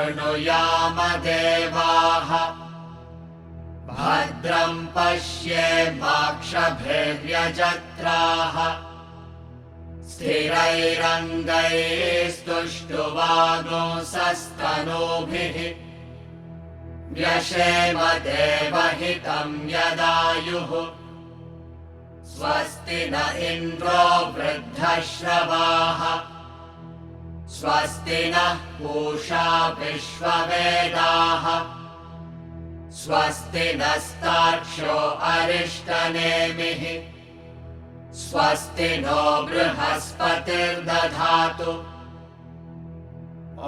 शृणुयाम देवाः। भद्रं पश्येमाक्षभिर्यजत्राः। स्थिरैरङ्गैस्तुष्टुवागुंसस्तनूभिः। व्यशेम देवहितं यदायुः। स्वस्ति न इन्द्रो वृद्धश्रवाः। स्वस्ति नः पूषा विश्ववेदाः। स्वस्ति नस्तार्क्ष्यो अरिष्टनेमिः। स्वस्ति नो बृहस्पतिर्दधातु।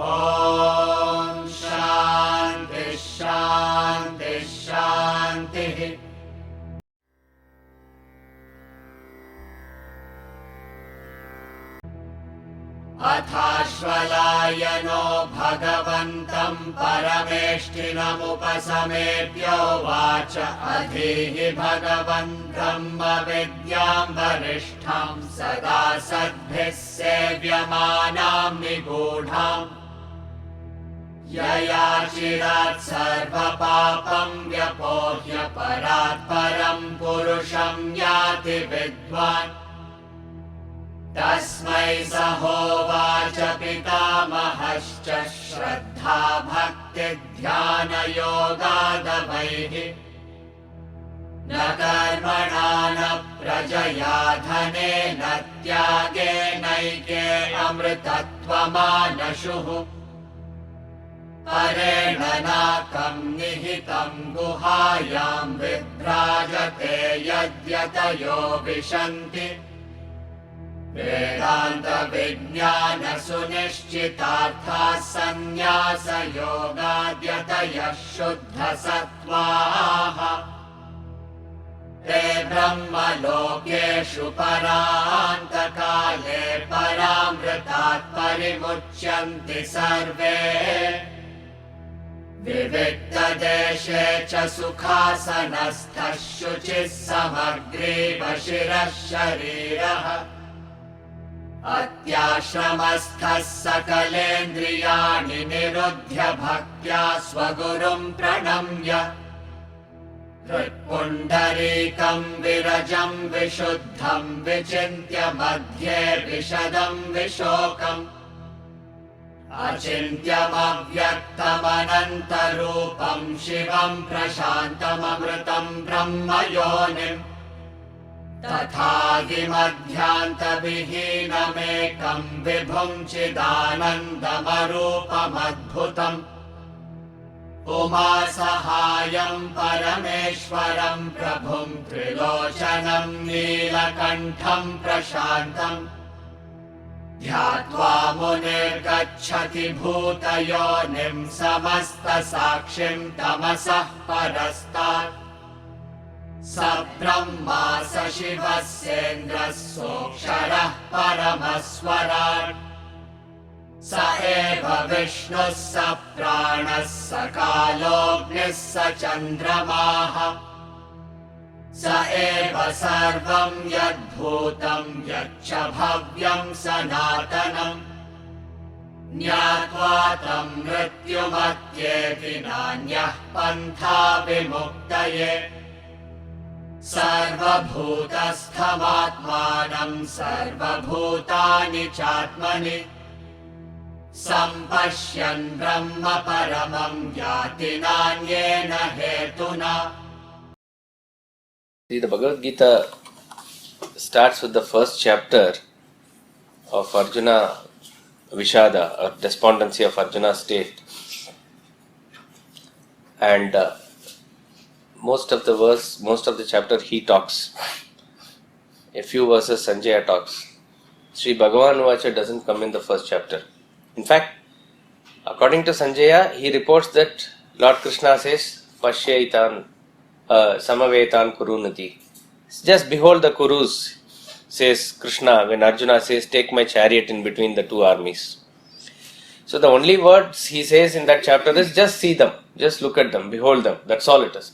ॐ शान्ति शान्ति शान्तिः। अथाश्वलायनो भगवन्तं परमेष्ठिनमुपसमेत्योवाच अधीहि भगवन् ब्रह्मविद्यां वरिष्ठां सदा सद्भिः सेव्यमानां निगूढाम्। यया चिरात् सर्वपापं व्यपोह्य परात् परं पुरुषं याति विद्वान्। तस्मै स होवाच पितामहश्च श्रद्धा भक्तिध्यानयोगादवैः। न कर्मणा न प्रजया धनेन त्यागेनैके अमृतत्वमानशुः। परेण नाकं निहितं गुहायां विभ्राजते यद्यतयो विशन्ति। वेदान्तविज्ञानसुनिश्चितार्थाः सन्न्यासयोगाद्यतयः शुद्धसत्त्वाः। ते ब्रह्मलोकेषु परान्तकाले परामृतात् परिमुच्यन्ति सर्वे। विविक्तदेशे च सुखासनस्थः शुचिः समग्रीव शिरः शरीरः। अत्याश्रमस्थः सकलेन्द्रियाणि निरुध्य भक्त्या स्वगुरुं प्रणम्य। हृत्पुण्डरीकं विरजं विशुद्धं विचिन्त्य मध्ये विशदं विशोकम्। अचिन्त्यमव्यक्तमनन्तरूपं शिवं प्रशान्तममृतं ब्रह्मयोनिम्। तथादिमध्यान्तविहीनमेकं विभुं चिदानन्दमरूपमद्भुतम्। उमासहायं परमेश्वरं प्रभुं त्रिलोचनं नीलकण्ठं प्रशान्तम्। ध्यात्वा मुनिर्गच्छति भूतयोनिं समस्तसाक्षिं तमसः परस्तात्। स ब्रह्मा स शिवस्येन्द्रः सोऽक्षरः परमस्वराट्। स एव विष्णुः स प्राणः स कालोऽग्निः स चन्द्रमाः। स एव सर्वं यद्भूतं यच्च भव्यं सनातनम्। ज्ञात्वा तं मृत्युमत्येति नान्यः पन्था विमुक्तये। सर्वभूतस्थमात्मानं सर्वभूतानि चात्मनि सम्पश्यन् ब्रह्म परमं याति नान्येन हेतुना। The Bhagavad Gita starts with the first chapter of Arjuna Vishada, or despondency of Arjuna's state. And most of the chapter he talks. A few verses Sanjaya talks. Sri Bhagavan Vacha doesn't come in the first chapter. In fact, according to Sanjaya, he reports that Lord Krishna says, Pashyaitan Samavetan Kurunati. Just behold the Kurus, says Krishna when Arjuna says, take my chariot in between the two armies. So the only words he says in that chapter is just see them, just look at them, behold them. That's all it is.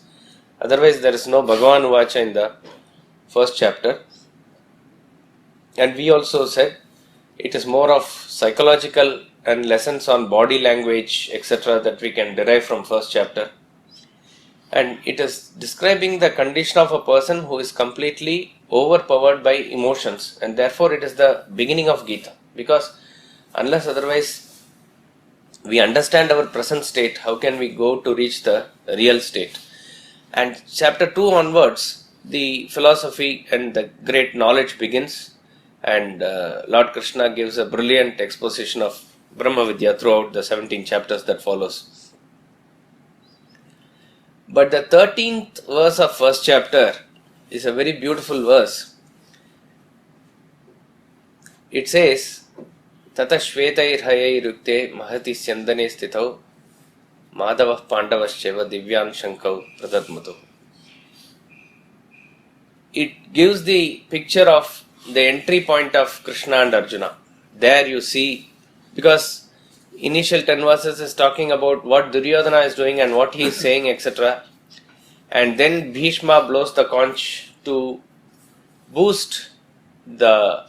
Otherwise there is no Bhagavan Vacha in the first chapter. And we also said it is more of psychological and lessons on body language, etc., that we can derive from first chapter. And it is describing the condition of a person who is completely overpowered by emotions, and therefore it is the beginning of Gita. Because unless otherwise we understand our present state, how can we go to reach the real state? And chapter 2 onwards, the philosophy and the great knowledge begins, and Lord Krishna gives a brilliant exposition of Brahma Vidya throughout the 17 chapters that follows. But the 13th verse of first chapter is a very beautiful verse. It says, Tata Shvetair Rukte Mahati Syandane Stithau Madhavah Pandavascheva Divyan Shankau Pradatmatu. It gives the picture of the entry point of Krishna and Arjuna. There you see, because initial 10 verses is talking about what Duryodhana is doing and what he is saying, etc. And then Bhishma blows the conch to boost the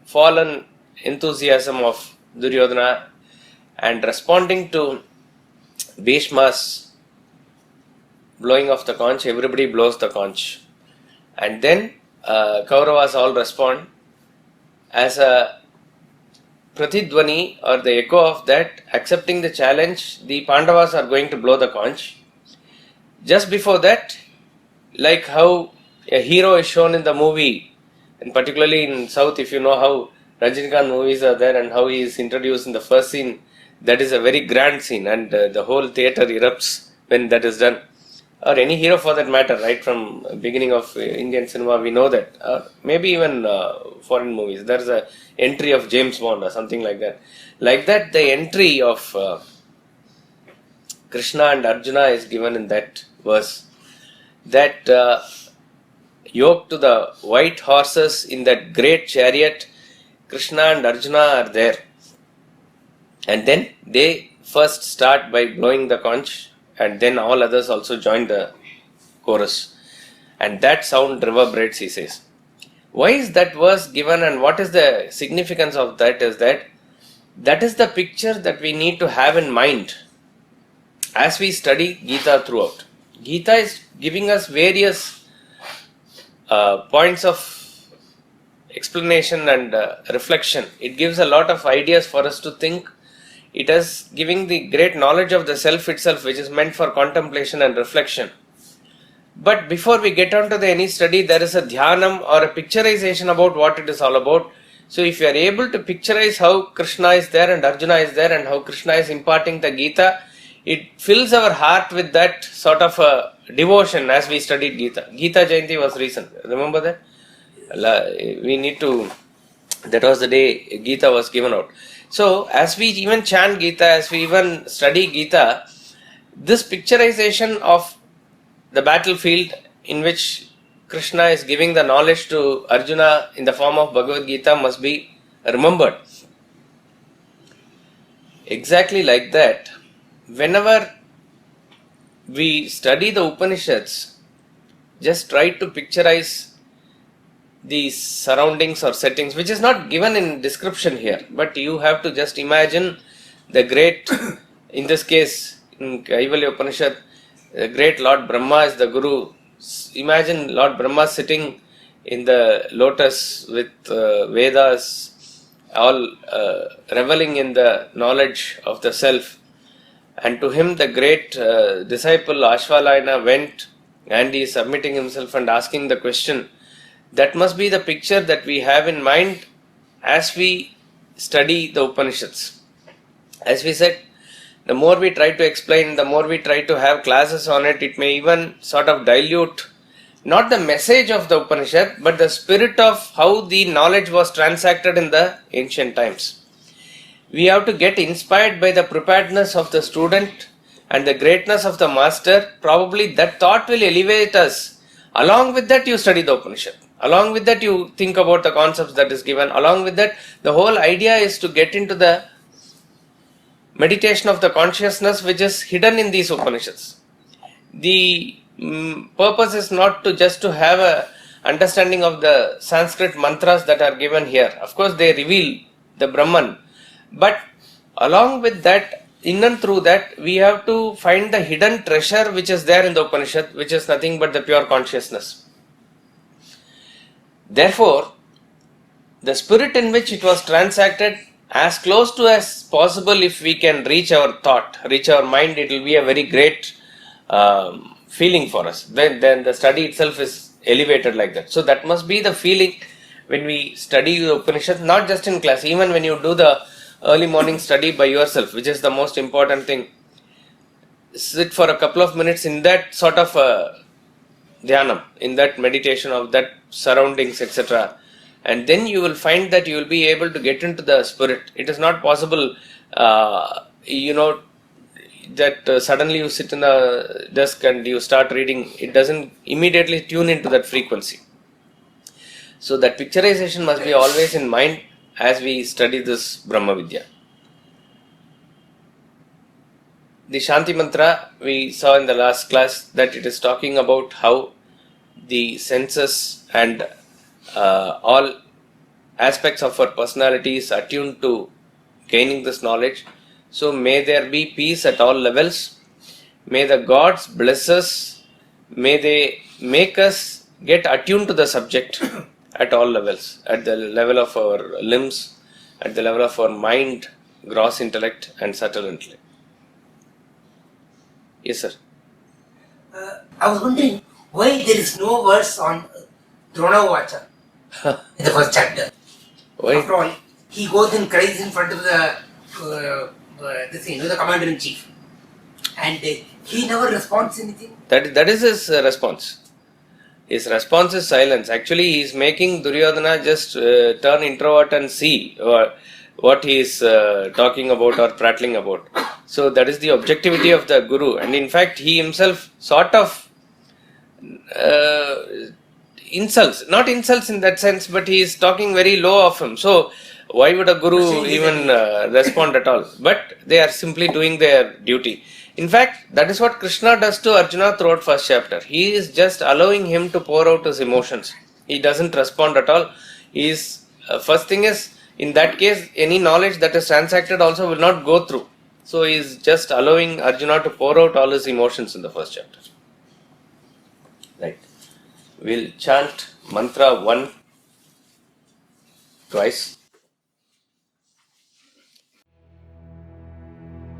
fallen enthusiasm of Duryodhana, and responding to Bhishma's blowing of the conch, everybody blows the conch. And then Kauravas all respond as a pratidvani, or the echo of that, accepting the challenge. The Pandavas are going to blow the conch. Just before that, like how a hero is shown in the movie, and particularly in South, if you know how Rajinikanth movies are there and how he is introduced in the first scene, that is a very grand scene, and the whole theatre erupts when that is done. Or any hero for that matter, right from beginning of Indian cinema, we know that. Maybe even foreign movies, there is a entry of James Bond or something like that. Like that, the entry of Krishna and Arjuna is given in that verse. That yoked to the white horses in that great chariot, Krishna and Arjuna are there. And then they first start by blowing the conch, and then all others also join the chorus. And that sound reverberates, he says. Why is that verse given, and what is the significance of that? Is that is the picture that we need to have in mind as we study Gita throughout. Gita is giving us various points of explanation and reflection. It gives a lot of ideas for us to think. It is giving the great knowledge of the self itself, which is meant for contemplation and reflection. But before we get on to any study, there is a dhyanam or a picturization about what it is all about. So if you are able to picturize how Krishna is there and Arjuna is there and how Krishna is imparting the Gita, it fills our heart with that sort of a devotion as we studied Gita. Gita Jayanti was recent. Remember that? That was the day Gita was given out. So as we even chant Gita, as we even study Gita, this picturization of the battlefield in which Krishna is giving the knowledge to Arjuna in the form of Bhagavad Gita must be remembered. Exactly like that, whenever we study the Upanishads, just try to picturize these surroundings or settings, which is not given in description here, but you have to just imagine the great, in this case, in Kaivalya Upanishad, the great Lord Brahma is the Guru. Imagine Lord Brahma sitting in the lotus with Vedas, all reveling in the knowledge of the self. And to him the great disciple Ashvalayana went, and he is submitting himself and asking the question. That must be the picture that we have in mind as we study the Upanishads. As we said, the more we try to explain, the more we try to have classes on it, it may even sort of dilute not the message of the Upanishad, but the spirit of how the knowledge was transacted in the ancient times. We have to get inspired by the preparedness of the student and the greatness of the master. Probably that thought will elevate us. Along with that, you study the Upanishad. Along with that, you think about the concepts that is given. Along with that, the whole idea is to get into the meditation of the consciousness which is hidden in these Upanishads. The purpose is not to just to have a understanding of the Sanskrit mantras that are given here. Of course, they reveal the Brahman, But along with that, in and through that, we have to find the hidden treasure which is there in the Upanishad, which is nothing but the pure consciousness. Therefore, the spirit in which it was transacted, as close to as possible, if we can reach our thought, reach our mind, it will be a very great feeling for us. Then the study itself is elevated like that. So that must be the feeling when we study the Upanishad, not just in class, even when you do the early morning study by yourself, which is the most important thing. Sit for a couple of minutes in that sort of dhyanam, in that meditation of that surroundings, etc. And then you will find that you will be able to get into the spirit. It is not possible, that suddenly you sit in the desk and you start reading. It doesn't immediately tune into that frequency. So that picturization must be always in mind as we study this Brahma Vidya. The Shanti Mantra, we saw in the last class that it is talking about how the senses and all aspects of our personality is attuned to gaining this knowledge. So may there be peace at all levels. May the gods bless us. May they make us get attuned to the subject at all levels, at the level of our limbs, at the level of our mind, gross intellect and subtle intellect. Yes, sir. I was wondering why there is no verse on Dronavacha in the first chapter. Why? After all, he goes and cries in front of the commander-in-chief, and he never responds anything. That is his response. His response is silence. Actually, he is making Duryodhana just turn introvert and see what he is talking about or prattling about. So that is the objectivity of the Guru. And in fact, he himself sort of insults, not insults in that sense, but he is talking very low of him. So why would a Guru even respond at all? But they are simply doing their duty. In fact, that is what Krishna does to Arjuna throughout first chapter. He is just allowing him to pour out his emotions. He doesn't respond at all. He is, first thing is, in that case, any knowledge that is transacted also will not go through. So he is just allowing Arjuna to pour out all his emotions in the first chapter. Right. We'll chant mantra 1 twice.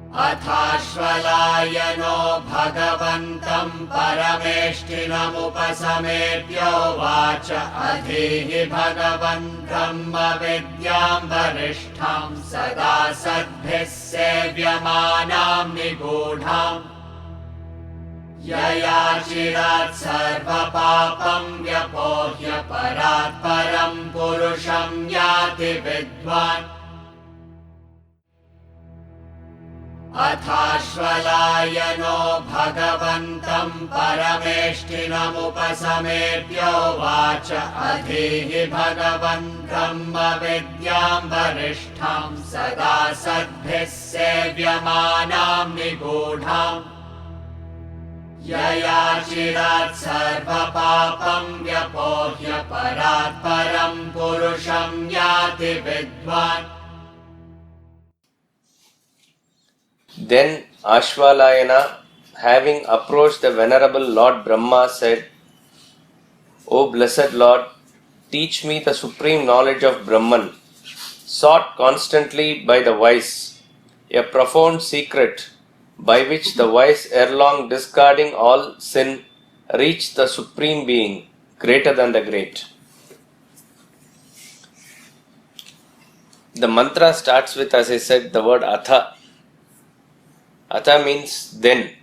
अथाश्वलायनो भगवन्तं परमेष्ठिनमुपसमेत्योवाच अधीहि भगवन् ब्रह्मविद्यां वरिष्ठां सदा सद्भिः सेव्यमानां निगूढाम् यया चिरात् सर्वपापं व्यपोह्य परात् परं पुरुषं याति विद्वान् अथाश्वलायनो भगवन्तं परमेष्ठिनमुपसमेत्योवाच अधीहि भगवन् ब्रह्मविद्यां वरिष्ठां सदा सद्भिः सेव्यमानां निगूढाम् यया चिरात् सर्वपापं व्यपोह्य परात् परं पुरुषं याति विद्वान्. Then Ashvalayana, having approached the venerable Lord Brahma, said, O blessed Lord, teach me the supreme knowledge of Brahman, sought constantly by the wise, a profound secret by which the wise, erelong discarding all sin, reach the supreme being, greater than the great. The mantra starts with, as I said, the word Atha. Atha means then.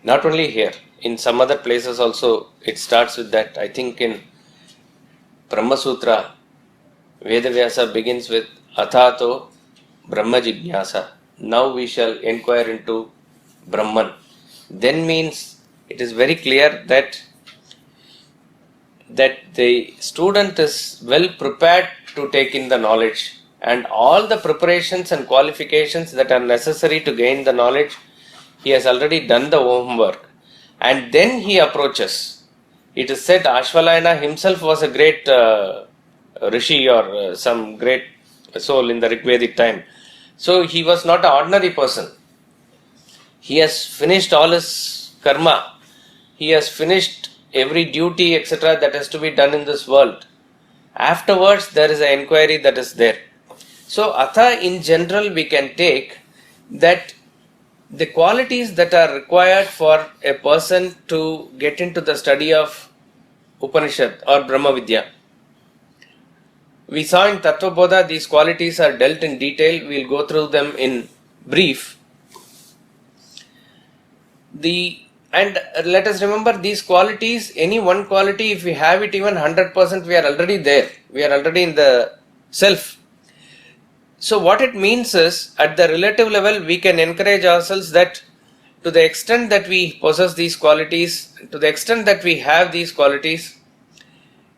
Not only here, in some other places also it starts with that. I think in Brahma Sutra, Vedavyasa begins with Athato Brahma Jignasa. Now we shall inquire into Brahman. Then means it is very clear that the student is well prepared to take in the knowledge, and all the preparations and qualifications that are necessary to gain the knowledge, he has already done the homework, and then he approaches. It is said Ashvalayana himself was a great rishi or some great soul in the Rigvedic time. So he was not an ordinary person. He has finished all his karma. He has finished every duty, etc., that has to be done in this world. Afterwards, there is an inquiry that is there. So, Atha in general, we can take that the qualities that are required for a person to get into the study of Upanishad or Brahma Vidya. We saw in Tattva Bodha these qualities are dealt in detail. We will go through them in brief. And let us remember these qualities, any one quality, if we have it even 100%, we are already there. We are already in the self. So what it means is, at the relative level, we can encourage ourselves that to the extent that we possess these qualities, to the extent that we have these qualities,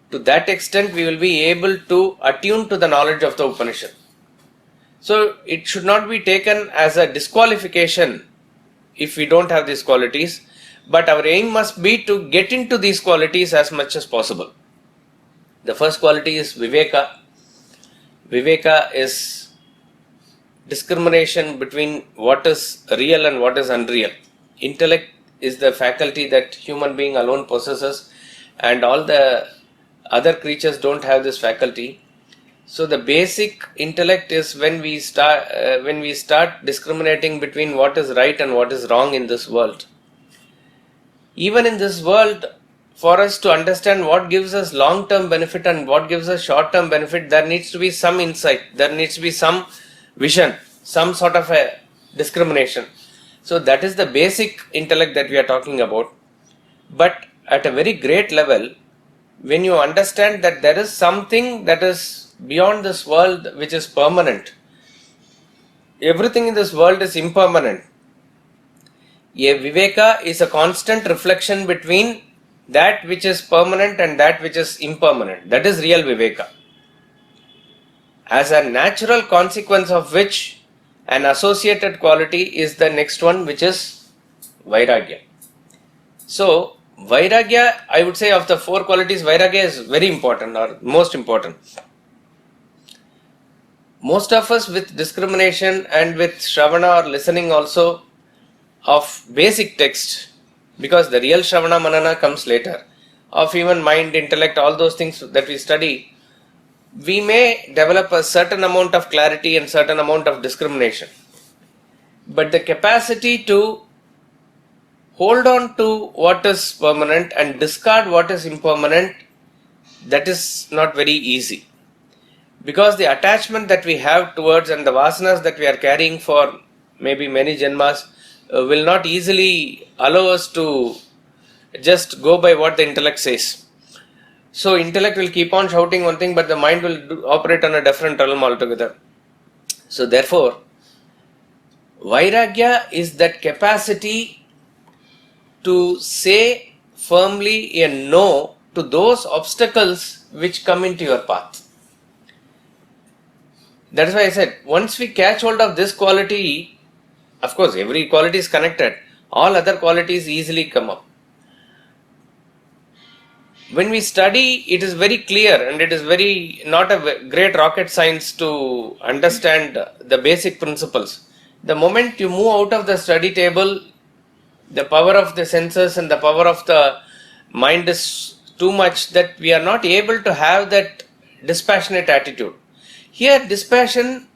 to that extent we will be able to attune to the knowledge of the Upanishad. So it should not be taken as a disqualification if we don't have these qualities, but our aim must be to get into these qualities as much as possible. The first quality is Viveka. Viveka is discrimination between what is real and what is unreal. Intellect is the faculty that human being alone possesses, and all the other creatures don't have this faculty. So the basic intellect is when we start discriminating between what is right and what is wrong in this world. Even in this world, for us to understand what gives us long-term benefit and what gives us short-term benefit, there needs to be some insight, there needs to be some vision, some sort of a discrimination. So that is the basic intellect that we are talking about. But at a very great level, when you understand that there is something that is beyond this world which is permanent, everything in this world is impermanent. A Viveka is a constant reflection between that which is permanent and that which is impermanent. That is real Viveka. As a natural consequence of which, an associated quality is the next one, which is Vairagya. So, Vairagya, I would say of the four qualities, Vairagya is very important or most important. Most of us with discrimination and with Shravana or listening also of basic text, because the real Shravana Manana comes later, of even mind, intellect, all those things that we study, we may develop a certain amount of clarity and certain amount of discrimination. But the capacity to hold on to what is permanent and discard what is impermanent, that is not very easy. Because the attachment that we have towards and the vasanas that we are carrying for maybe many janmas will not easily allow us to just go by what the intellect says. So intellect will keep on shouting one thing, but the mind will operate on a different realm altogether. So therefore, Vairagya is that capacity to say firmly a no to those obstacles which come into your path. That is why I said, once we catch hold of this quality, of course every quality is connected, all other qualities easily come up. When we study, it is very clear and it is very not a great rocket science to understand the basic principles. The moment you move out of the study table, the power of the senses and the power of the mind is too much that we are not able to have that dispassionate attitude. Here, dispassion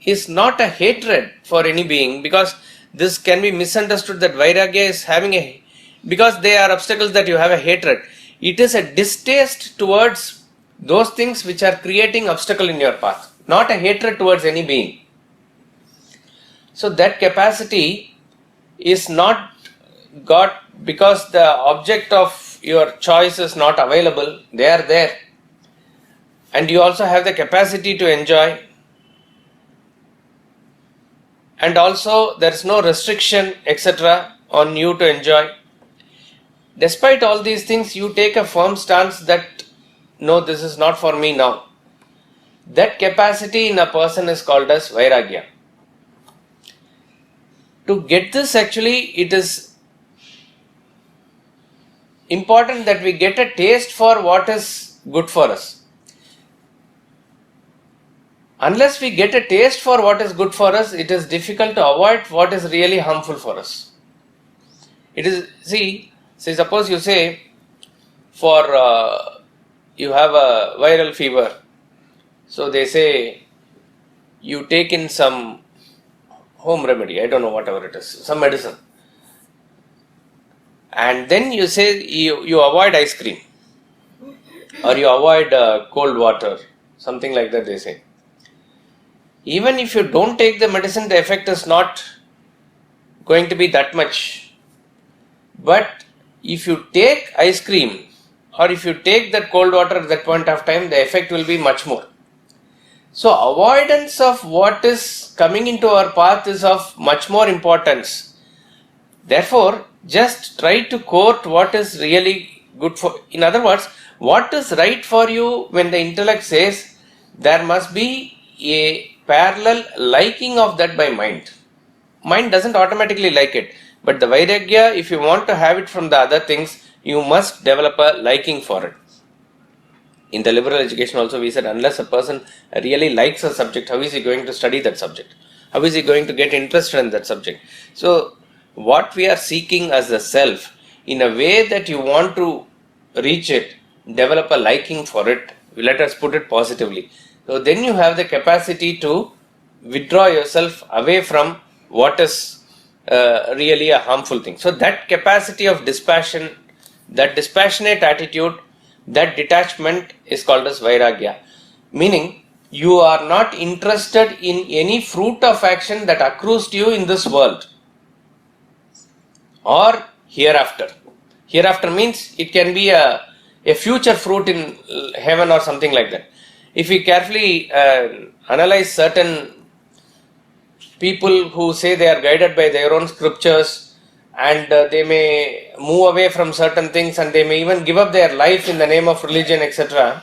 is not a hatred for any being, because this can be misunderstood that Vairagya is having because they are obstacles that you have a hatred. It is a distaste towards those things which are creating obstacle in your path, not a hatred towards any being. So that capacity is not got because the object of your choice is not available. They are there. And you also have the capacity to enjoy. And also there is no restriction, etc. on you to enjoy. Despite all these things, you take a firm stance that no, this is not for me now. That capacity in a person is called as Vairagya. To get this, actually, it is important that we get a taste for what is good for us. unless we get a taste for what is good for us, it is difficult to avoid what is really harmful for us. It is, see, suppose you say, you have a viral fever, so they say you take in some home remedy, I don't know, whatever it is, some medicine, and then you say you avoid ice cream, or you avoid cold water, something like that they say. Even if you don't take the medicine, the effect is not going to be that much. But if you take ice cream, or if you take that cold water at that point of time, the effect will be much more. So avoidance of what is coming into our path is of much more importance. Therefore, just try to quote what is really good for, in other words, what is right for you. When the intellect says, there must be a parallel liking of that by mind. Mind doesn't automatically like it, but the Vairagya, if you want to have it from the other things, you must develop a liking for it. In the liberal education also we said, unless a person really likes a subject, how is he going to study that subject? How is he going to get interested in that subject? So what we are seeking as the self, in a way that you want to reach it, develop a liking for it, let us put it positively. So then you have the capacity to withdraw yourself away from what is really a harmful thing. So that capacity of dispassion, that dispassionate attitude, that detachment is called as Vairagya. Meaning, you are not interested in any fruit of action that accrues to you in this world or hereafter. Hereafter means it can be a future fruit in heaven or something like that. If we carefully analyze certain people who say they are guided by their own scriptures, and they may move away from certain things, and they may even give up their life in the name of religion, etc.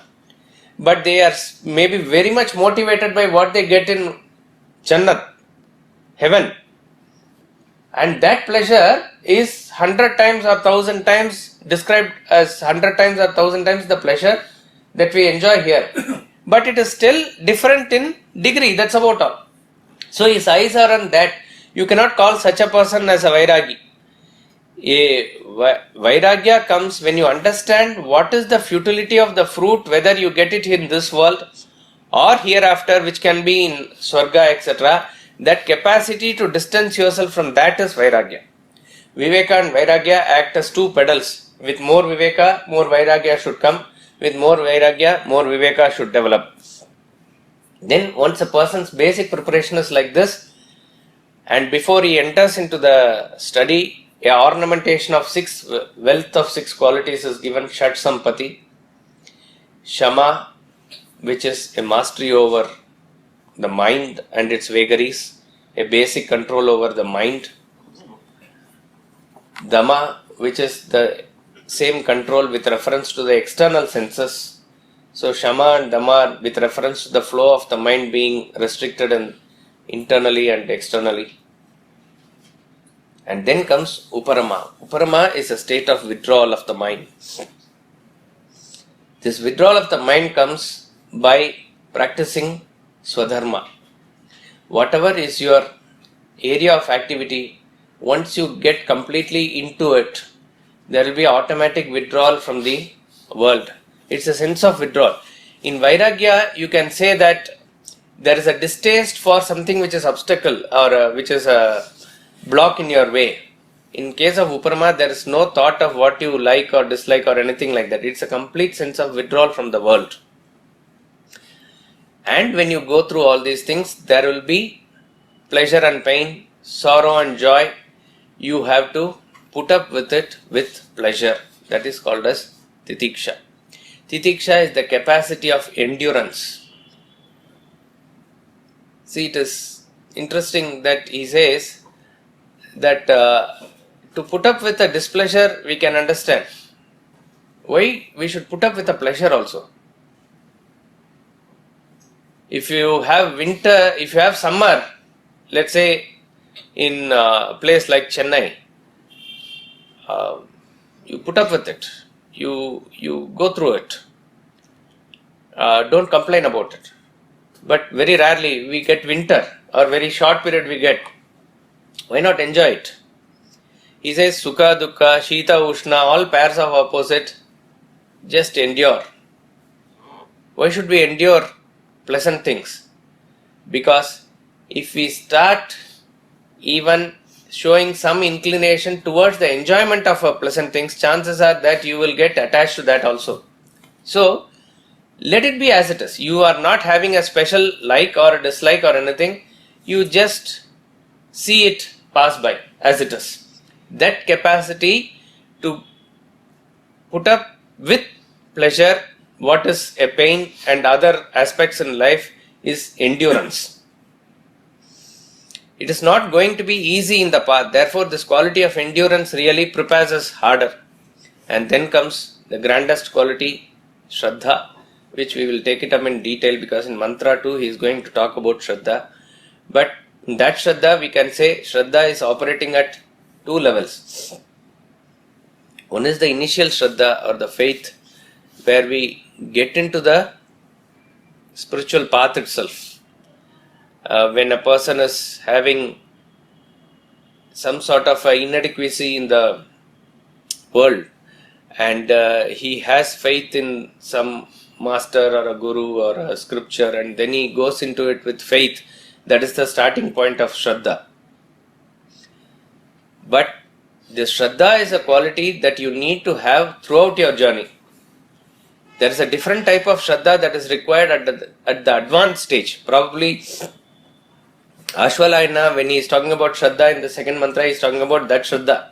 But they are maybe very much motivated by what they get in Jannat, heaven. And that pleasure is 100 times or 1000 times described as 100 times or 1000 times the pleasure that we enjoy here. But it is still different in degree, that's about all. So his eyes are on that. You cannot call such a person as a Vairagi. A Vairagya comes when you understand what is the futility of the fruit, whether you get it in this world or hereafter, which can be in Swarga, etc. That capacity to distance yourself from that is Vairagya. Viveka and Vairagya act as two pedals. With more Viveka, more Vairagya should come. With more Vairagya, more Viveka should develop. Then once a person's basic preparation is like this, and before he enters into the study, a ornamentation of wealth of 6 qualities is given. Shat Sampati, Shama, which is a mastery over the mind and its vagaries, a basic control over the mind. Dhamma, which is the same control with reference to the external senses. So Shama and Dhamma with reference to the flow of the mind being restricted and internally and externally. And then comes Uparama. Uparama is a state of withdrawal of the mind. This withdrawal of the mind comes by practicing Swadharma. Whatever is your area of activity, once you get completely into it, there will be automatic withdrawal from the world. It's a sense of withdrawal. In Vairagya, you can say that there is a distaste for something which is obstacle or which is a block in your way. In case of Uparama, there is no thought of what you like or dislike or anything like that. It's a complete sense of withdrawal from the world. And when you go through all these things, there will be pleasure and pain, sorrow and joy. You have to put up with it with pleasure. That is called as Titiksha. Titiksha is the capacity of endurance. See, it is interesting that he says that to put up with a displeasure we can understand. Why we should put up with a pleasure also? If you have winter, if you have summer, let's say in a place like Chennai, you put up with it. You go through it. Don't complain about it. but very rarely we get winter, or very short period we get. Why not enjoy it? He says Sukha, Dukkha, Shita, Ushna, all pairs of opposite, just endure. Why should we endure pleasant things? Because if we start even showing some inclination towards the enjoyment of pleasant things, chances are that you will get attached to that also. So, let it be as it is. You are not having a special like or a dislike or anything. You just see it pass by as it is. That capacity to put up with pleasure, what is a pain and other aspects in life, is endurance. It is not going to be easy in the path. Therefore, this quality of endurance really prepares us harder. And then comes the grandest quality, Shraddha, which we will take it up in detail, because in Mantra 2 he is going to talk about Shraddha. But in that Shraddha, we can say Shraddha is operating at two levels. One is the initial Shraddha, or the faith, where we get into the spiritual path itself. When a person is having some sort of inadequacy in the world, and he has faith in some master or a guru or a scripture, and then he goes into it with faith, that is the starting point of Shraddha. But this Shraddha is a quality that you need to have throughout your journey. There is a different type of Shraddha that is required at the advanced stage. Probably Ashwalayana, when he is talking about Shraddha in the second mantra, he is talking about that Shraddha.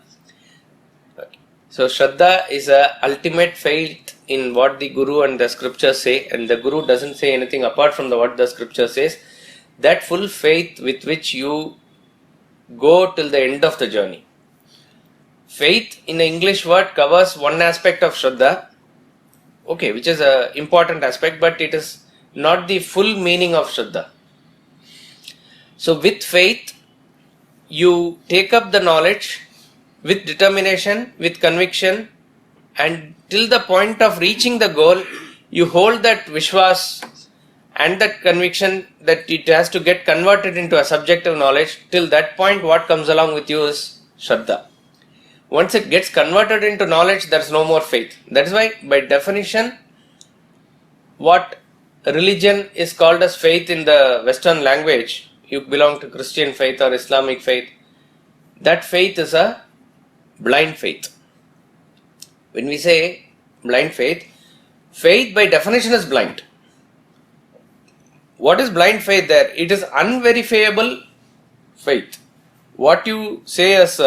So Shraddha is a ultimate faith in what the Guru and the scriptures say, and the Guru doesn't say anything apart from what the scripture says. That full faith with which you go till the end of the journey. Faith in the English word covers one aspect of Shraddha, okay, which is an important aspect, but it is not the full meaning of Shraddha. So with faith, you take up the knowledge with determination, with conviction, and till the point of reaching the goal, you hold that Vishwas and that conviction that it has to get converted into a subjective knowledge. Till that point, what comes along with you is Shraddha. Once it gets converted into knowledge, there is no more faith. That is why, by definition, what religion is called as faith in the Western language, you belong to Christian faith or Islamic faith, that faith is a blind faith. When we say blind faith, faith by definition is blind. What is blind faith there? It is unverifiable faith. What you say as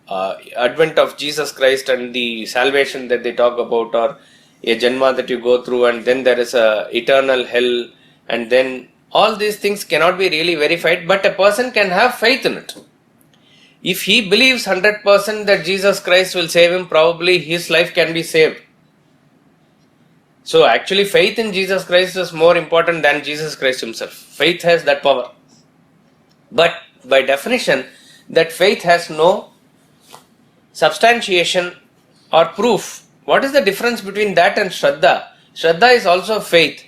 advent of Jesus Christ and the salvation that they talk about, or a Janma that you go through, and then there is a eternal hell, and then all these things cannot be really verified, but a person can have faith in it. If he believes 100% that Jesus Christ will save him, probably his life can be saved. So actually faith in Jesus Christ is more important than Jesus Christ himself. Faith has that power. But by definition, that faith has no substantiation or proof. What is the difference between that and Shraddha? Shraddha is also faith.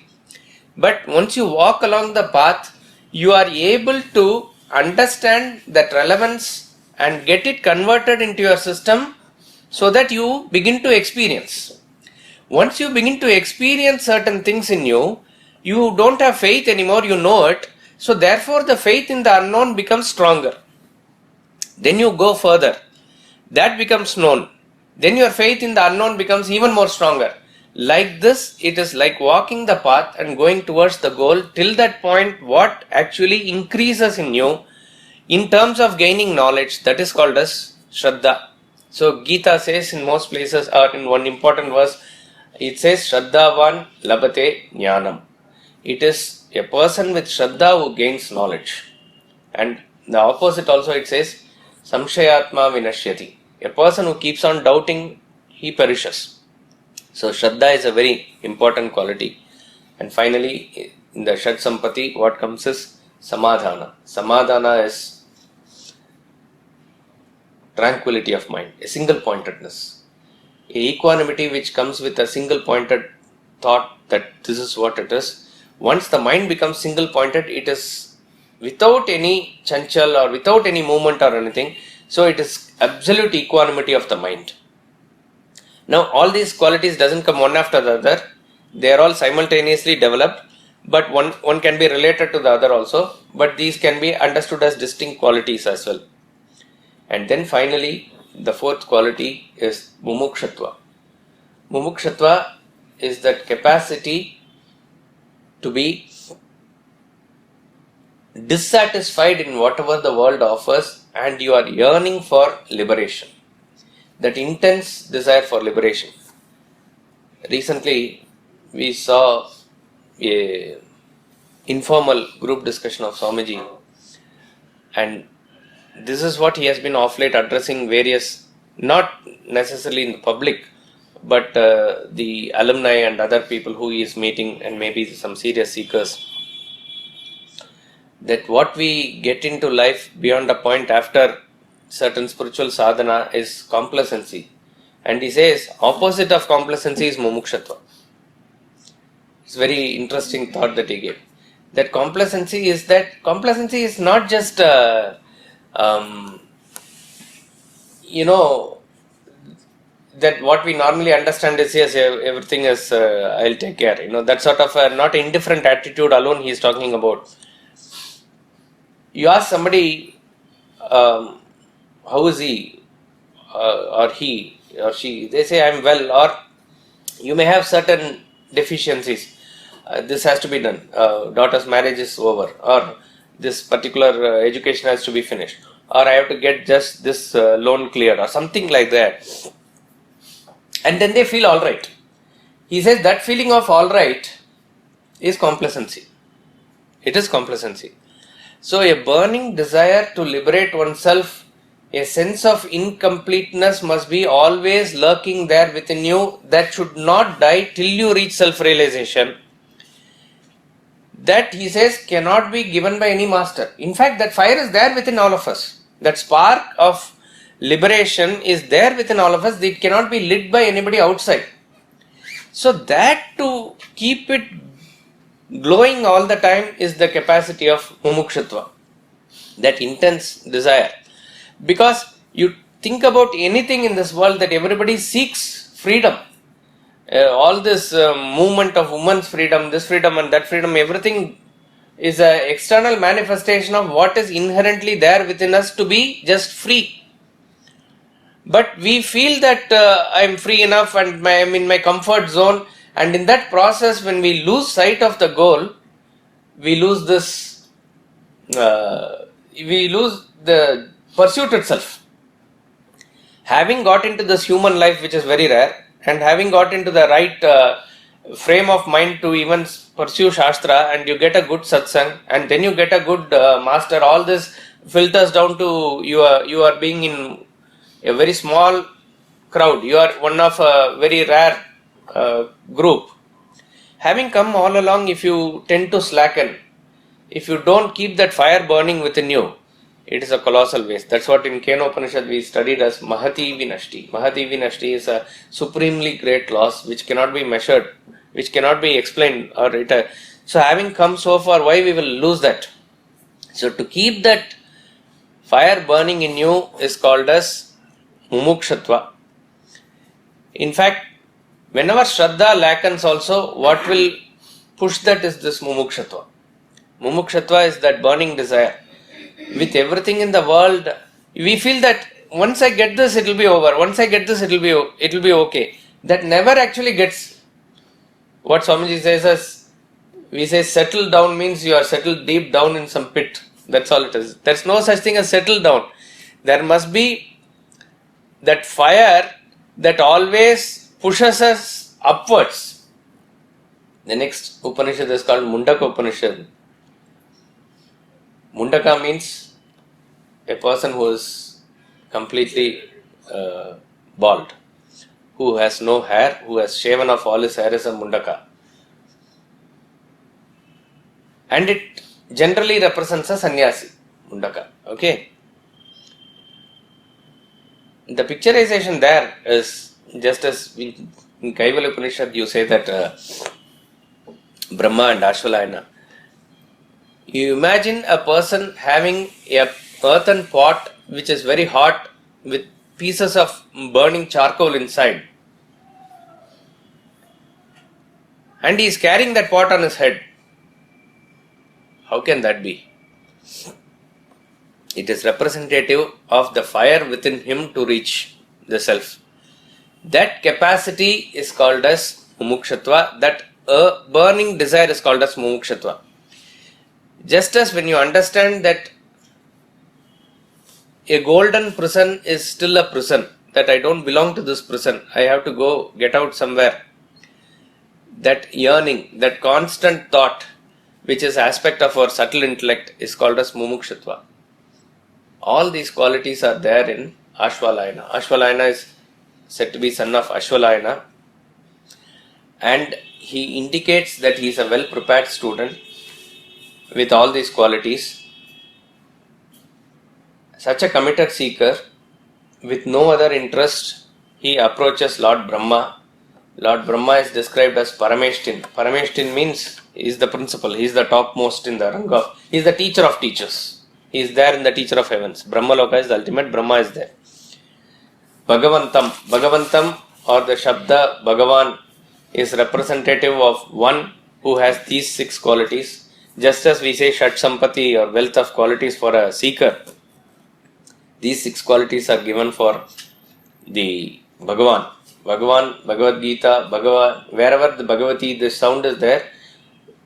But once you walk along the path, you are able to understand that relevance and get it converted into your system so that you begin to experience. Once you begin to experience certain things in you, you don't have faith anymore, you know it. So therefore the faith in the unknown becomes stronger. Then you go further. That becomes known. Then your faith in the unknown becomes even more stronger. Like this, it is like walking the path and going towards the goal. Till that point, what actually increases in you in terms of gaining knowledge, that is called as Shraddha. So Gita says in most places, or in one important verse, it says Shraddhavan labate jnanam. It is a person with Shraddha who gains knowledge. And the opposite also it says Samshayatma vinashyati. A person who keeps on doubting, he perishes. So Shraddha is a very important quality. And finally, in the Shad Sampati, what comes is Samadhana. Samadhana is tranquility of mind, a single pointedness. A equanimity which comes with a single pointed thought that this is what it is. Once the mind becomes single pointed, it is without any chanchal or without any movement or anything. So it is absolute equanimity of the mind. Now all these qualities doesn't come one after the other. They are all simultaneously developed, but one can be related to the other also, but these can be understood as distinct qualities as well. And then finally, the fourth quality is mumukshatva. Mumukshatva is that capacity to be dissatisfied in whatever the world offers, and you are yearning for liberation. That intense desire for liberation. Recently, we saw a informal group discussion of Swamiji, and this is what he has been of late addressing various, not necessarily in the public, but the alumni and other people who he is meeting, and maybe some serious seekers, that what we get into life beyond a point after certain spiritual sadhana is complacency. And he says opposite of complacency is mumukshatva. It's very interesting thought that he gave. That complacency is not just that what we normally understand is, yes, everything is I'll take care. That sort of not indifferent attitude alone he is talking about. You ask somebody, how is he or he or she? They say, I'm well, or you may have certain deficiencies. This has to be done. Daughter's marriage is over, or this particular education has to be finished, or I have to get just this loan cleared, or something like that. And then they feel all right. He says that feeling of all right is complacency. It is complacency. So a burning desire to liberate oneself, a sense of incompleteness must be always lurking there within you, that should not die till you reach self-realization. That, he says, cannot be given by any master. In fact, that fire is there within all of us. That spark of liberation is there within all of us. It cannot be lit by anybody outside. So that to keep it glowing all the time is the capacity of mumukshatva, that intense desire. Because you think about anything in this world, that everybody seeks freedom. All this movement of women's freedom, this freedom and that freedom, everything is an external manifestation of what is inherently there within us to be just free. But we feel that I am free enough and I am in my comfort zone, and in that process, when we lose sight of the goal, we lose this, we lose the pursuit itself. Having got into this human life, which is very rare, and having got into the right frame of mind to even pursue Shastra, and you get a good satsang, and then you get a good master, all this filters down to you are being in a very small crowd. You are one of a very rare group. Having come all along, if you tend to slacken, if you don't keep that fire burning within you, it is a colossal waste. That's what in Kena Upanishad we studied as Mahati Vinashti. Mahati Vinashti is a supremely great loss which cannot be measured, which cannot be explained. So having come so far, why we will lose that? So to keep that fire burning in you is called as mumukshatva. In fact, whenever Shraddha lackens also, what will push that is this mumukshatva. Mumukshatva is that burning desire. With everything in the world, we feel that once I get this, it will be over. Once I get this, it will be okay. That never actually gets. What Swamiji says as, we say settle down means you are settled deep down in some pit. That's all it is. There's no such thing as settle down. There must be that fire that always pushes us upwards. The next Upanishad is called Mundaka Upanishad. Mundaka means a person who is completely bald, who has no hair, who has shaven off all his hair is a Mundaka. And it generally represents a sannyasi, Mundaka. Okay. The picturization there is just as in Kaivalya Upanishad you say that Brahma and Ashwalayana. You imagine a person having a earthen pot which is very hot with pieces of burning charcoal inside, and he is carrying that pot on his head. How can that be? It is representative of the fire within him to reach the self. That capacity is called as mumukshatva. That burning desire is called as mumukshatva. Just as when you understand that a golden prison is still a prison, that I don't belong to this prison, I have to go get out somewhere. That yearning, that constant thought, which is aspect of our subtle intellect, is called as mumukshatva. All these qualities are there in Ashwalayana. Ashwalayana is said to be son of Ashwalayana, and he indicates that he is a well prepared student with all these qualities. Such a committed seeker with no other interest, he approaches Lord Brahma. Lord Brahma is described as Parameshtin. Parameshtin means he is the principal, he is the topmost in the rank of, he is the teacher of teachers. He is there in the teacher of heavens. Brahma Loka is the ultimate, Brahma is there. Bhagavantam. Bhagavantam or the Shabda Bhagavan is representative of one who has these 6 qualities. Just as we say Shat Sampati or wealth of qualities for a seeker, these 6 qualities are given for the Bhagavan. Bhagavan, Bhagavad Gita, Bhagavan, wherever the Bhagavati, the sound is there,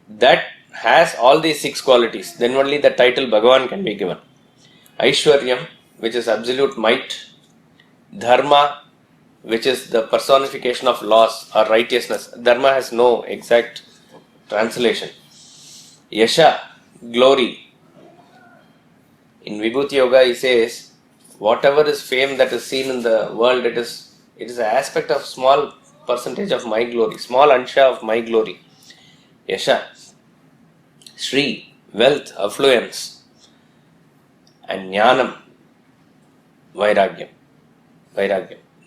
that has all these 6 qualities. Then only the title Bhagavan can be given. Aishwaryam, which is absolute might. Dharma, which is the personification of laws or righteousness. Dharma has no exact translation. Yasha, glory. In Vibhuti Yoga he says, whatever is fame that is seen in the world, it is an aspect of small percentage of my glory, small ansha of my glory. Yasha. Shri, wealth, affluence. And Jnanam, Vairagyam,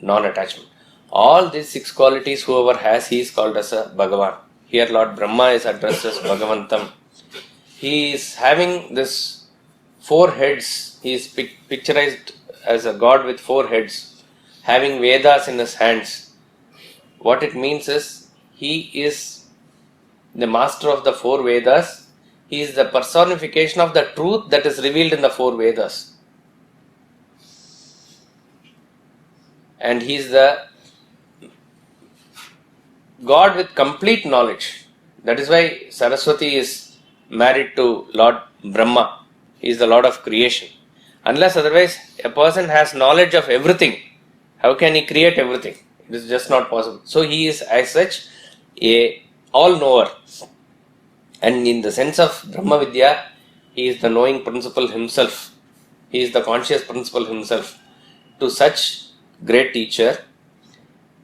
non-attachment. All these 6 qualities whoever has, he is called as a Bhagavan. Here Lord Brahma is addressed as Bhagavantam. He is having this 4 heads. He is picturized as a god with 4 heads, having Vedas in his hands. What it means is, he is the master of the 4 Vedas. He is the personification of the truth that is revealed in the 4 Vedas. And he is the God with complete knowledge. That is why Saraswati is married to Lord Brahma. He is the Lord of creation. Unless otherwise a person has knowledge of everything, how can he create everything? It is just not possible. So he is as such a all-knower. And in the sense of Brahma Vidya, he is the knowing principle himself. He is the conscious principle himself. To such great teacher,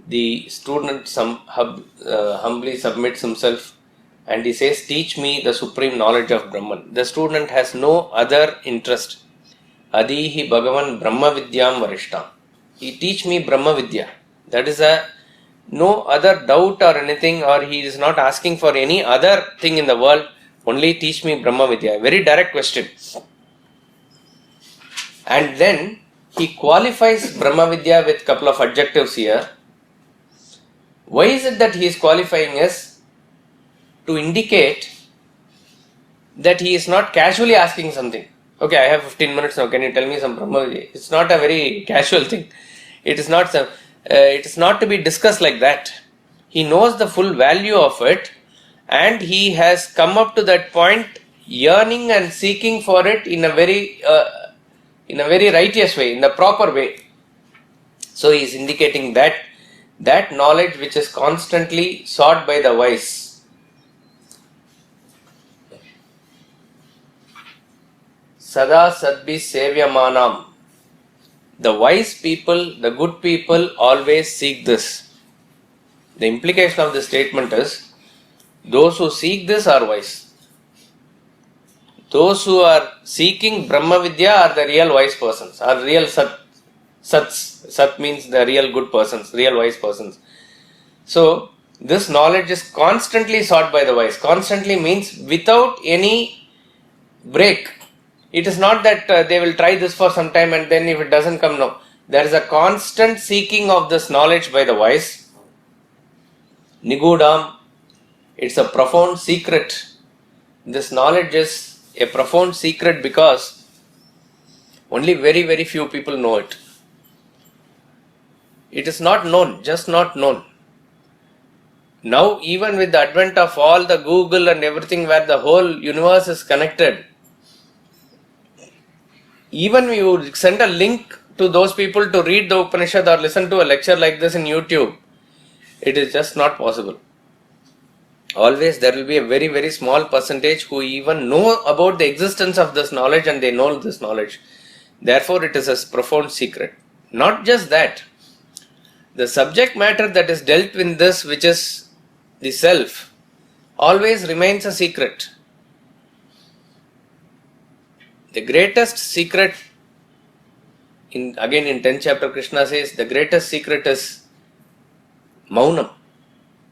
the student humbly submits himself and he says, teach me the supreme knowledge of Brahman. The student has no other interest. Adihi Bhagavan Brahma Vidyam Varishtam. He teach me Brahma Vidya. That is no other doubt or anything, or he is not asking for any other thing in the world. Only teach me Brahma Vidya. Very direct question. And then he qualifies Brahma Vidya with a couple of adjectives here. Why is it that he is qualifying us? To indicate that he is not casually asking something. Okay, I have 15 minutes now, can you tell me some Brahma Vidya? It's not a very casual thing. It is not to be discussed like that. He knows the full value of it and he has come up to that point yearning and seeking for it in a very righteous way, in the proper way. So he is indicating that knowledge which is constantly sought by the wise. Sada Sadbhi Sevyamanam. The wise people, the good people always seek this. The implication of this statement is, those who seek this are wise. Those who are seeking Brahma Vidya are the real wise persons, are real Sats. Sat means the real good persons, real wise persons. So, This knowledge is constantly sought by the wise. Constantly means without any break. It is not that they will try this for some time and then if it doesn't come, no. There is a constant seeking of this knowledge by the wise. Nigudam, it's a profound secret. This knowledge is a profound secret because only very, very few people know it. It is not known, just not known. Now, even with the advent of all the Google and everything where the whole universe is connected, even you send a link to those people to read the Upanishad or listen to a lecture like this in YouTube, it is just not possible. Always there will be a very, very small percentage who even know about the existence of this knowledge and they know this knowledge. Therefore, it is a profound secret. Not just that, the subject matter that is dealt with this, which is the self, always remains a secret. The greatest secret, again in 10th chapter Krishna says, the greatest secret is Maunam.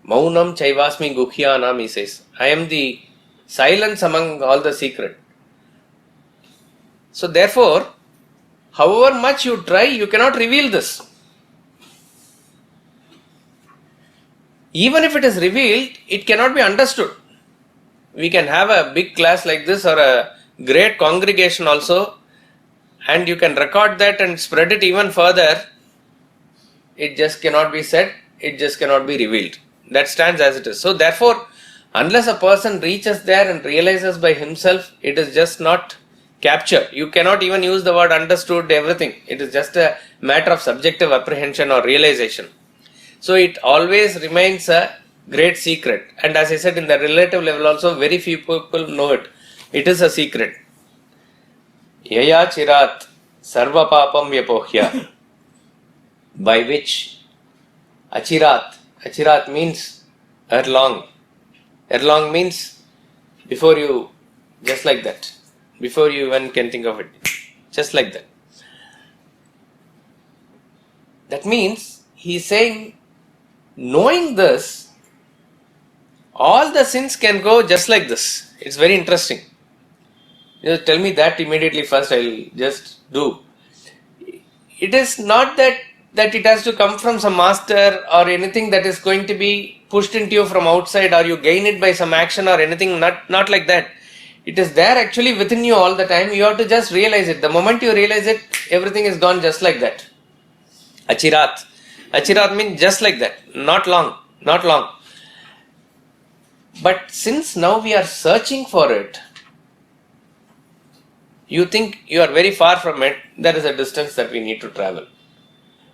Maunam Chaivasmi Guhyanam, he says. I am the silence among all the secret. So therefore, however much you try, you cannot reveal this. Even if it is revealed, it cannot be understood. We can have a big class like this or a great congregation also, and you can record that and spread it even further. It just cannot be said, it just cannot be revealed. That stands as it is. So therefore, unless a person reaches there and realizes by himself, it is just not captured. You cannot even use the word understood, everything. It is just a matter of subjective apprehension or realization. So it always remains a great secret. And as I said, in the relative level also, very few people know it. It is a secret. Yaya chirat sarva papam vyapohya, by which achirat means erlong. Erlong means before you, just like that. Before you even can think of it. Just like that. That means he is saying, knowing this, all the sins can go just like this. It's very interesting. You tell me that immediately first, I'll just do. It is not that it has to come from some master or anything that is going to be pushed into you from outside or you gain it by some action or anything, not like that. It is there actually within you all the time. You have to just realize it. The moment you realize it, everything is gone just like that. Achirat. Achirat means just like that. Not long. But since now we are searching for it, you think you are very far from it, there is a distance that we need to travel.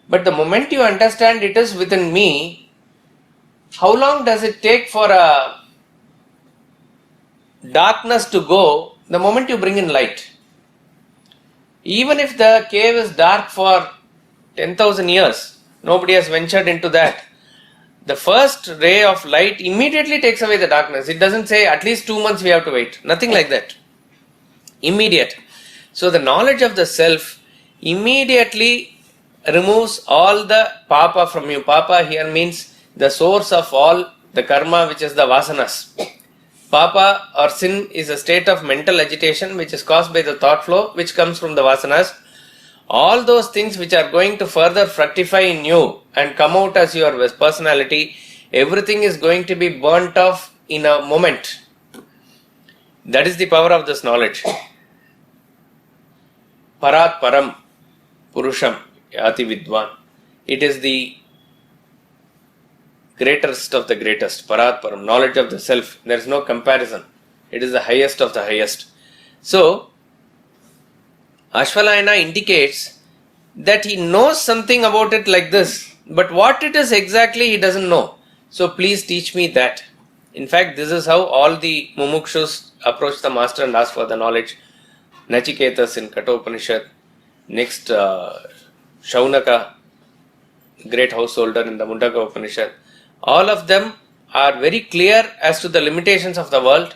But the moment you understand it is within me, how long does it take for a darkness to go the moment you bring in light? Even if the cave is dark for 10,000 years, nobody has ventured into that. The first ray of light immediately takes away the darkness. It doesn't say at least 2 months we have to wait. Nothing like that. Immediate. So the knowledge of the self immediately removes all the papa from you. Papa here means the source of all the karma, which is the vasanas. Papa or sin is a state of mental agitation which is caused by the thought flow which comes from the vasanas. All those things which are going to further fructify in you and come out as your personality, everything is going to be burnt off in a moment. That is the power of this knowledge. Parat param purusham yati vidwan. It is the greatest of the greatest. Parat param, knowledge of the self. There is no comparison. It is the highest of the highest. So, Ashvalayana indicates that he knows something about it like this, but what it is exactly he doesn't know. So please teach me that. In fact, this is how all the mumukshus approach the master and ask for the knowledge. Nachiketas in Kathopanishad, next Shaunaka, great householder in the Mundaka Upanishad. All of them are very clear as to the limitations of the world.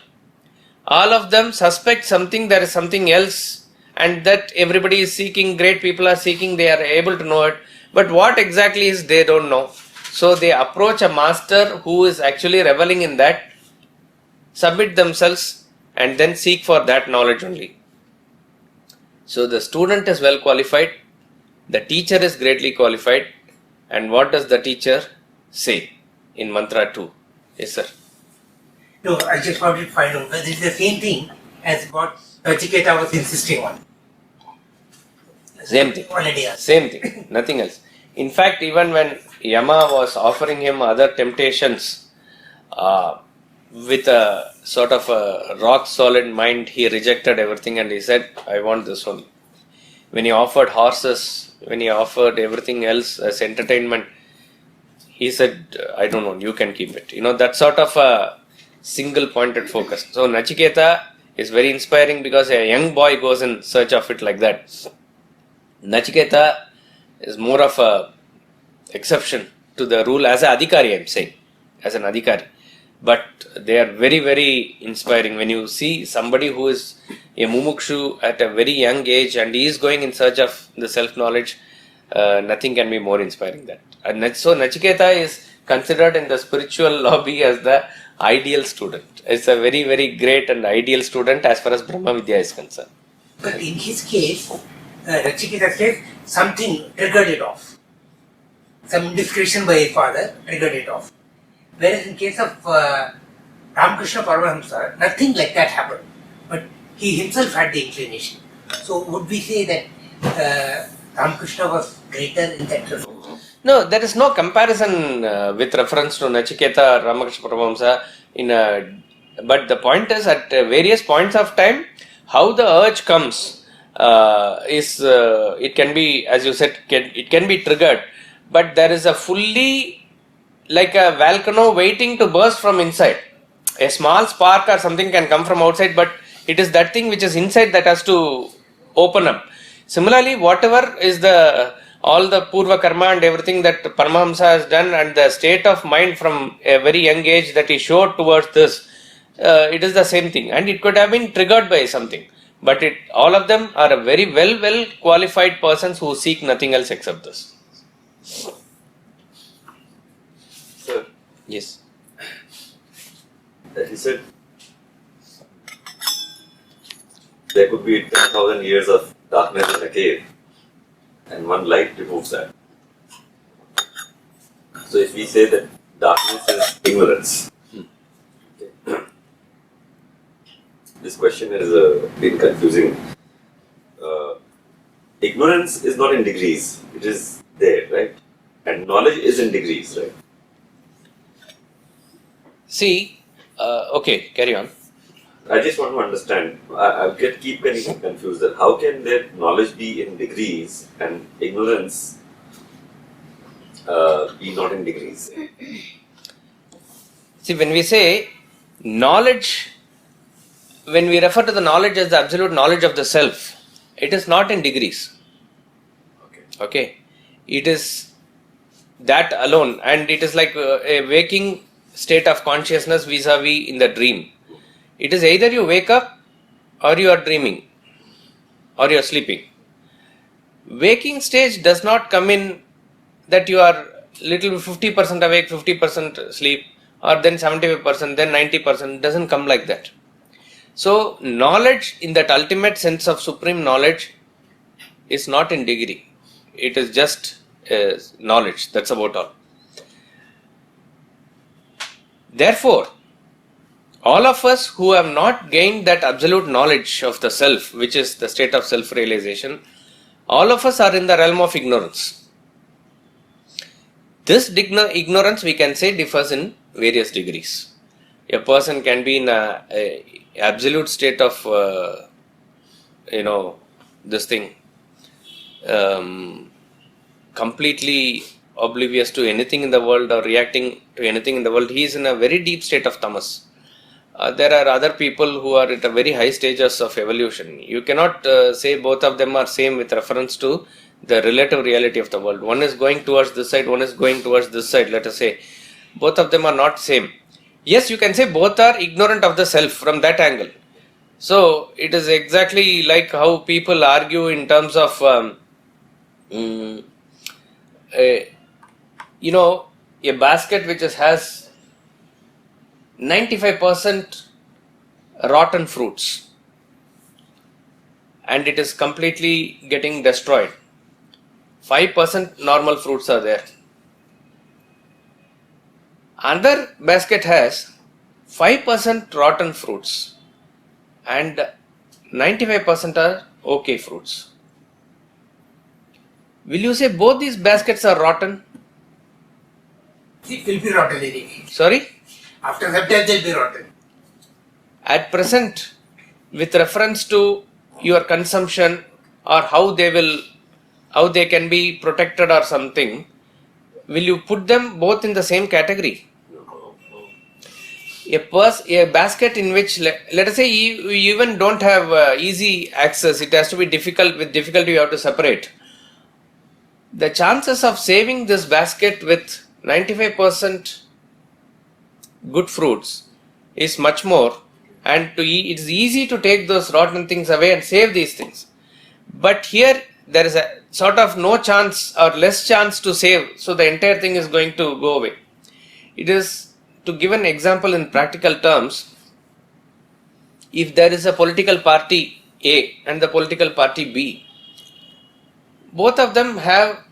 All of them suspect there is something else, and that everybody is seeking, great people are seeking, they are able to know it. But what exactly is, they don't know. So they approach a master who is actually reveling in that, submit themselves, and then seek for that knowledge only. So the student is well qualified, the teacher is greatly qualified, and what does the teacher say in mantra 2? Yes, sir. No, I just wanted to find out whether it's the same thing as what Nachiketa was insisting on. Same thing. Already asked. Same thing, nothing else. In fact, even when Yama was offering him other temptations, with a sort of a rock solid mind, he rejected everything and he said, I want this only. When he offered horses, when he offered everything else as entertainment, he said, I don't want, you can keep it. That sort of a single pointed focus. So Nachiketa is very inspiring because a young boy goes in search of it like that. Nachiketa is more of a exception to the rule as an adhikari, I am saying, as an adhikari. But they are very, very inspiring. When you see somebody who is a mumukshu at a very young age and he is going in search of the self-knowledge, nothing can be more inspiring than that. And so Nachiketa is considered in the spiritual lobby as the ideal student. It's a very, very great and ideal student as far as Brahma Vidya is concerned. But in his case, Nachiketa says something triggered it off. Some indiscretion by his father triggered it off. Whereas in case of Ramakrishna Paramahamsa, nothing like that happened. But he himself had the inclination. So would we say that Ramakrishna was greater in that respect? No, there is no comparison with reference to Nachiketa or Ramakrishna Paramahamsa. But the point is, at various points of time, how the urge comes it can be, as you said, it can be triggered. But there is a fully, like a volcano waiting to burst from inside. A small spark or something can come from outside, but it is that thing which is inside that has to open up. Similarly, whatever is all the Purva Karma and everything that Paramahamsa has done and the state of mind from a very young age that he showed towards this, it is the same thing. And it could have been triggered by something. But all of them are a very well qualified persons who seek nothing else except this. Sir, Yes. as you said, there could be 10,000 years of darkness in a cave, and one light removes that. So if we say that darkness is ignorance, okay. This question has been confusing. Ignorance is not in degrees, it is there, right? And knowledge is in degrees, right? See, okay, carry on. I just want to understand, I keep getting confused that how can there knowledge be in degrees and ignorance be not in degrees? See, when we say knowledge, when we refer to the knowledge as the absolute knowledge of the self, it is not in degrees. Okay. It is that alone, and it is like a waking state of consciousness vis-a-vis in the dream. It is either you wake up or you are dreaming or you are sleeping. Waking stage does not come in that you are little 50% awake, 50% sleep, or then 75%, then 90%. It doesn't come like that. So knowledge in that ultimate sense of supreme knowledge is not in degree. It is just knowledge. That's about all. Therefore, all of us who have not gained that absolute knowledge of the self, which is the state of self-realization, all of us are in the realm of ignorance. This ignorance, we can say, differs in various degrees. A person can be in a absolute state of, this thing, completely oblivious to anything in the world or reacting to anything in the world. He is in a very deep state of tamas. There are other people who are at a very high stages of evolution. You cannot say both of them are same with reference to the relative reality of the world. One is going towards this side, one is going towards this side, let us say. Both of them are not same. Yes, you can say both are ignorant of the self from that angle. So, it is exactly like how people argue in terms of, a basket which has 95% rotten fruits and it is completely getting destroyed. 5% normal fruits are there. Another basket has 5% rotten fruits and 95% are okay fruits. Will you say both these baskets are rotten? It will be rotten anyway. Sorry? After some time they'll be rotten. At present, with reference to your consumption or how they can be protected or something, will you put them both in the same category? A basket in which, let us say you even don't have easy access, it has to be difficult, with difficulty you have to separate. The chances of saving this basket with 95% good fruits is much more, and it's easy to take those rotten things away and save these things. But here there is a sort of no chance or less chance to save, so the entire thing is going to go away. It is, to give an example in practical terms, if there is a political party A and the political party B, both of them have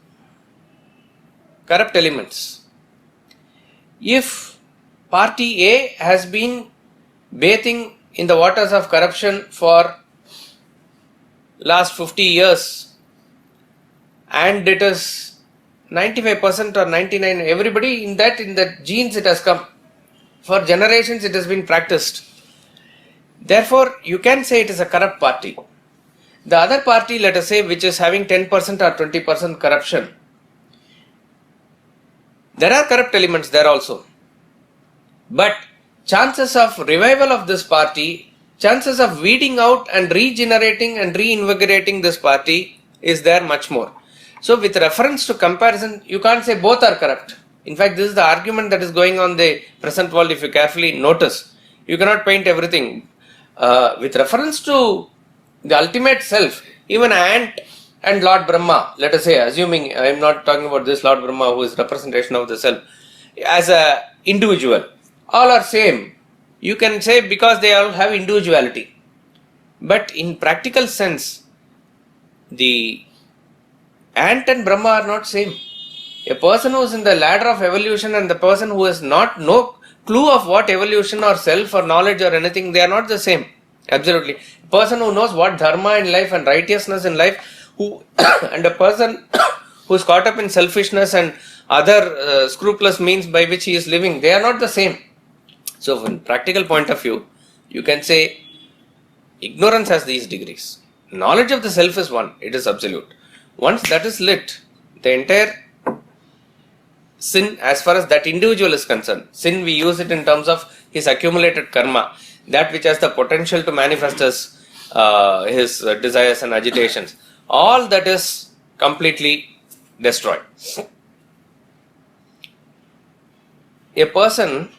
corrupt elements. If party A has been bathing in the waters of corruption for last 50 years and it is 95% or 99%, everybody in the genes it has come. For generations it has been practiced. Therefore, you can say it is a corrupt party. The other party, let us say, which is having 10% or 20% corruption, there are corrupt elements there also. But chances of revival of this party, chances of weeding out and regenerating and reinvigorating this party is there much more. So with reference to comparison, you can't say both are corrupt. In fact, this is the argument that is going on in the present world if you carefully notice. You cannot paint everything. With reference to the ultimate self, even ant and Lord Brahma, let us say, assuming I am not talking about this Lord Brahma who is representation of the self, as a individual, all are same. You can say because they all have individuality. But in practical sense, the ant and Brahma are not same. A person who is in the ladder of evolution and the person who has no clue of what evolution or self or knowledge or anything, they are not the same. Absolutely. A person who knows what dharma in life and righteousness in life, and a person who is caught up in selfishness and other scrupulous means by which he is living, they are not the same. So from practical point of view, you can say ignorance has these degrees. Knowledge of the self is one, it is absolute. Once that is lit, the entire sin, as far as that individual is concerned, sin we use it in terms of his accumulated karma, that which has the potential to manifest as his desires and agitations, all that is completely destroyed. A person,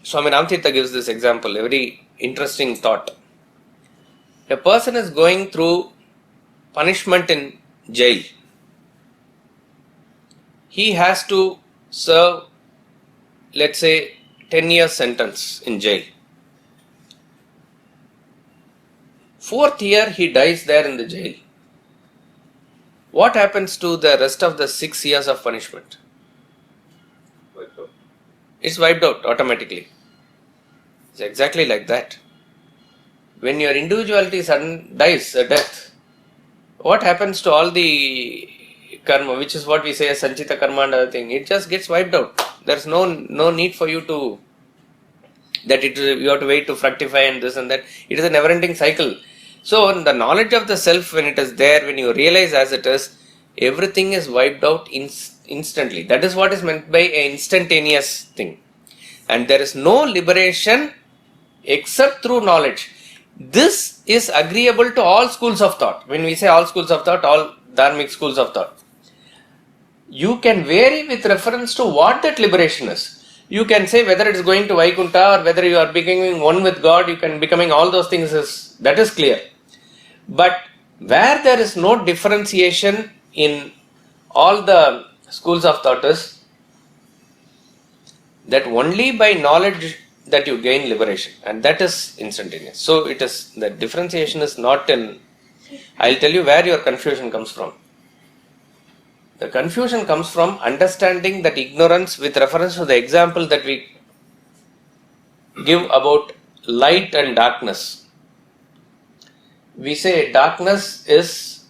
Swami Ramtirtha gives this example, a very interesting thought. A person is going through punishment in jail. He has to serve, let's say, 10 years sentence in jail. 4th year he dies there in the jail. What happens to the rest of the 6 years of punishment? It's wiped out automatically. It's exactly like that. When your individuality dies a death, what happens to all the karma, which is what we say as sanchita karma and other thing? It just gets wiped out. There's no need for you to, you have to wait to fructify and this and that. It is a never-ending cycle. So the knowledge of the self, when it is there, when you realize as it is, everything is wiped out instantly. That is what is meant by an instantaneous thing. And there is no liberation except through knowledge. This is agreeable to all schools of thought. When we say all schools of thought, all dharmic schools of thought. You can vary with reference to what that liberation is. You can say whether it is going to Vaikuntha or whether you are becoming one with God, you can becoming all those things, that is clear. But where there is no differentiation in all the schools of thought is, that only by knowledge that you gain liberation, and that is instantaneous. So it is, the differentiation is not in, I'll tell you where your confusion comes from. The confusion comes from understanding that ignorance with reference to the example that we give about light and darkness. We say darkness is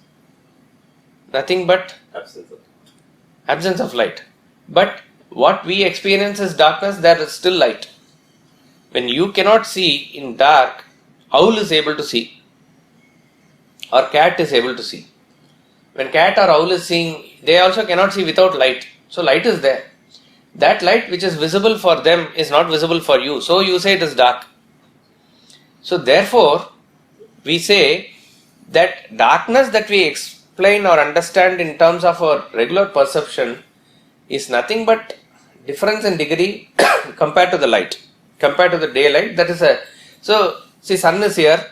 nothing but absence of light. But what we experience as darkness, there is still light. When you cannot see in dark, owl is able to see, or cat is able to see. When cat or owl is seeing, they also cannot see without light. So light is there. That light which is visible for them is not visible for you. So you say it is dark. So therefore, we say that darkness that we explain or understand in terms of our regular perception is nothing but difference in degree compared to the light, compared to the daylight. That is so see, sun is here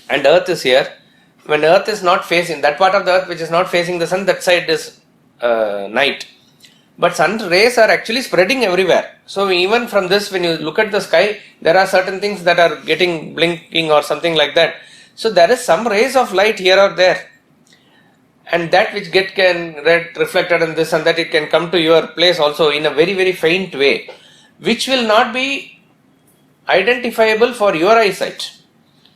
and earth is here. When earth is not facing, that part of the earth which is not facing the sun, that side is night. But sun rays are actually spreading everywhere. So even from this, when you look at the sky, there are certain things that are getting blinking or something like that. So there is some rays of light here or there. And that which can reflected in this and that, it can come to your place also in a very, very faint way, which will not be identifiable for your eyesight.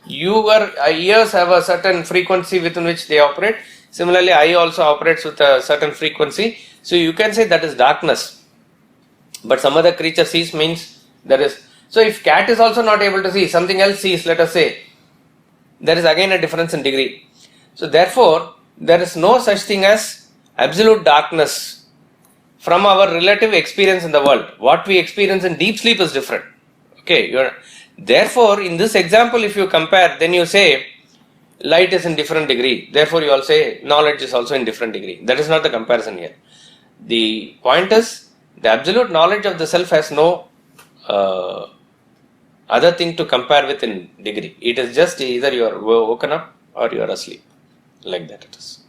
Your ears have a certain frequency within which they operate. Similarly, eye also operates with a certain frequency. So you can say that is darkness. But some other creature sees means there is. So if cat is also not able to see, something else sees, let us say, there is again a difference in degree. So therefore, there is no such thing as absolute darkness from our relative experience in the world. What we experience in deep sleep is different. Okay, therefore, in this example, if you compare, then you say light is in different degree. Therefore, you all say knowledge is also in different degree. That is not the comparison here. The point is, the absolute knowledge of the self has no other thing to compare with in degree. It is just either you are woken up or you are asleep. Like that it is.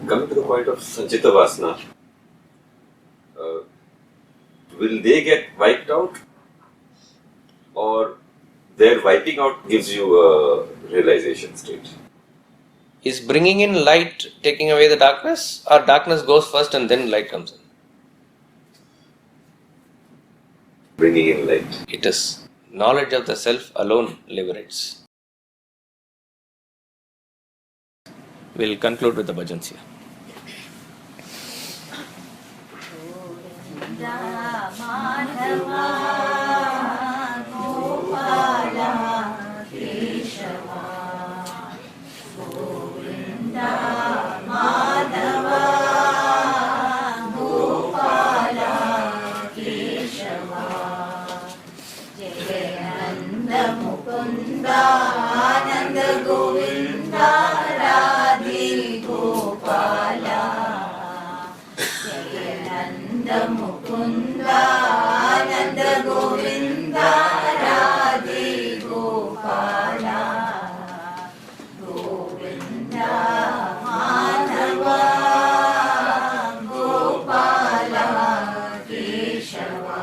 Coming to the point of Sanchita Vasana, will they get wiped out, or their wiping out gives you a realization state? Is bringing in light taking away the darkness, or darkness goes first and then light comes in? Bringing in light. It is. Knowledge of the self alone liberates. We'll conclude with the bhajans here. Mukunda Ananda Govinda Radhe Gopala Govinda Madhava Gopala Keshava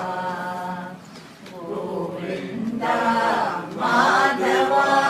Govinda Madhava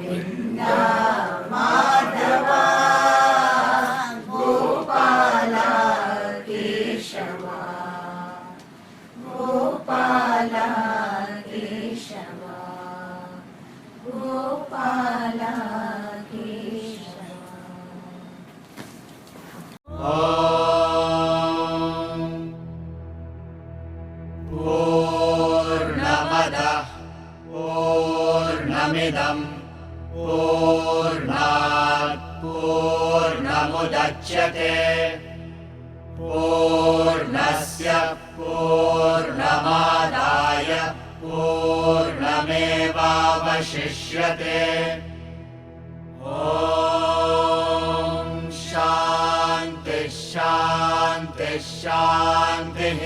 Govind Madhav Gopal Keshav Gopal Keshav Gopal Keshav. पूर्णमदः पूर्णमिदं पूर्णात् पूर्णमुदच्यते पूर्णस्य पूर्णमादाय पूर्णमेवावशिष्यते। ॐ शान्तिः शान्तिः शान्तिः।